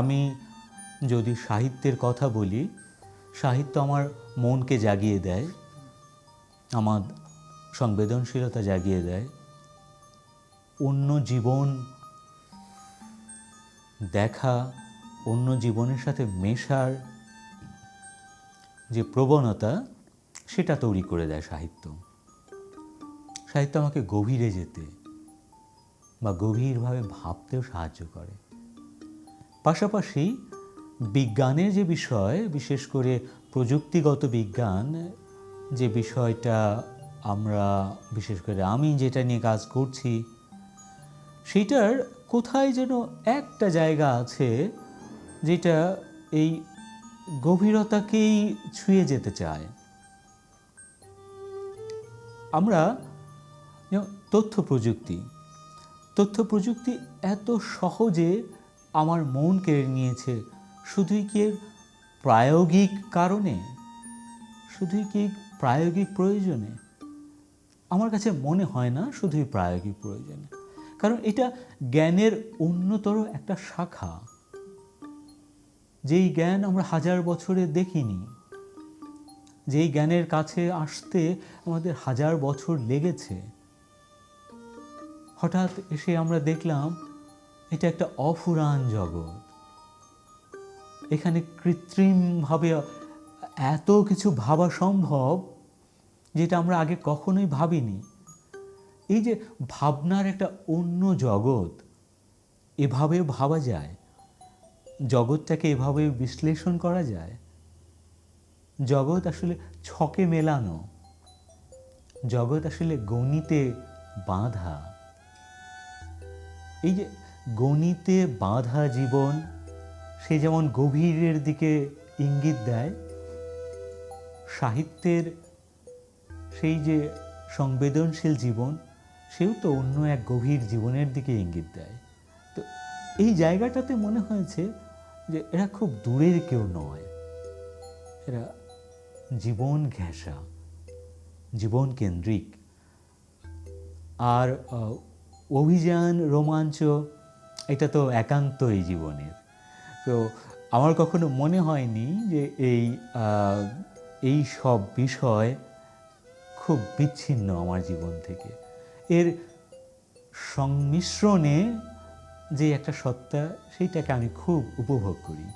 আমি যদি সাহিত্যের কথা বলি, সাহিত্য আমার মনকে জাগিয়ে দেয়, আমার সংবেদনশীলতা জাগিয়ে দেয়, অন্য জীবন দেখা, অন্য জীবনের সাথে মেশার যে প্রবণতা, সেটা তৈরি করে দেয় সাহিত্য। সাহিত্য আমাকে গভীরে যেতে বা গভীরভাবে ভাবতেও সাহায্য করে। পাশাপাশি বিজ্ঞানের যে বিষয়, বিশেষ করে প্রযুক্তিগত বিজ্ঞান, যে বিষয়টা আমরা বিশেষ করে আমি যেটা নিয়ে কাজ করছি, সেটার কোথায় যেন একটা জায়গা আছে যেটা এই গভীরতাকেই ছুঁয়ে যেতে চায়। আমরা তথ্য প্রযুক্তি এত সহজে আমার মন কেড়ে নিয়েছে, শুধুই কি এর প্রায়োগিক কারণে, শুধুই কি প্রায়োগিক প্রয়োজনে? আমার কাছে মনে হয় না শুধুই প্রায়োগিক প্রয়োজনে, কারণ এটা জ্ঞানের অন্যতর একটা শাখা, যেই জ্ঞান আমরা হাজার বছরে দেখিনি, যেই জ্ঞানের কাছে আসতে আমাদের হাজার বছর লেগেছে। হঠাৎ এসে আমরা দেখলাম এটা একটা অফুরান জগৎ, এখানে কৃত্রিমভাবে এত কিছু ভাবা সম্ভব যেটা আমরা আগে কখনোই ভাবিনি। এই যে ভাবনার একটা অন্য জগৎ, এভাবেও ভাবা যায়, জগৎটাকে এভাবে বিশ্লেষণ করা যায়। জগৎ আসলে ছকে মেলানো, জগৎ আসলে গণিতে বাঁধা। এই যে গণিতে বাঁধা জীবন, সে যেমন গভীরের দিকে ইঙ্গিত দেয়, সাহিত্যের সেই যে সংবেদনশীল জীবন, সেও তো অন্য এক গভীর জীবনের দিকে ইঙ্গিত দেয়। তো এই জায়গাটাতে মনে হয়েছে যে এরা খুব দূরের কেউ নয়, এরা জীবন ঘেঁষা, জীবন কেন্দ্রিক। আর অভিযান, রোমাঞ্চ, এটা তো একান্তই জীবনের। তো আমার কখনো মনে হয়নি যে এই সব বিষয় খুব বিচ্ছিন্ন আমার জীবন থেকে। এর সংমিশ্রণে যে একটা সত্তা, সেইটাকে আমি খুব উপভোগ করি।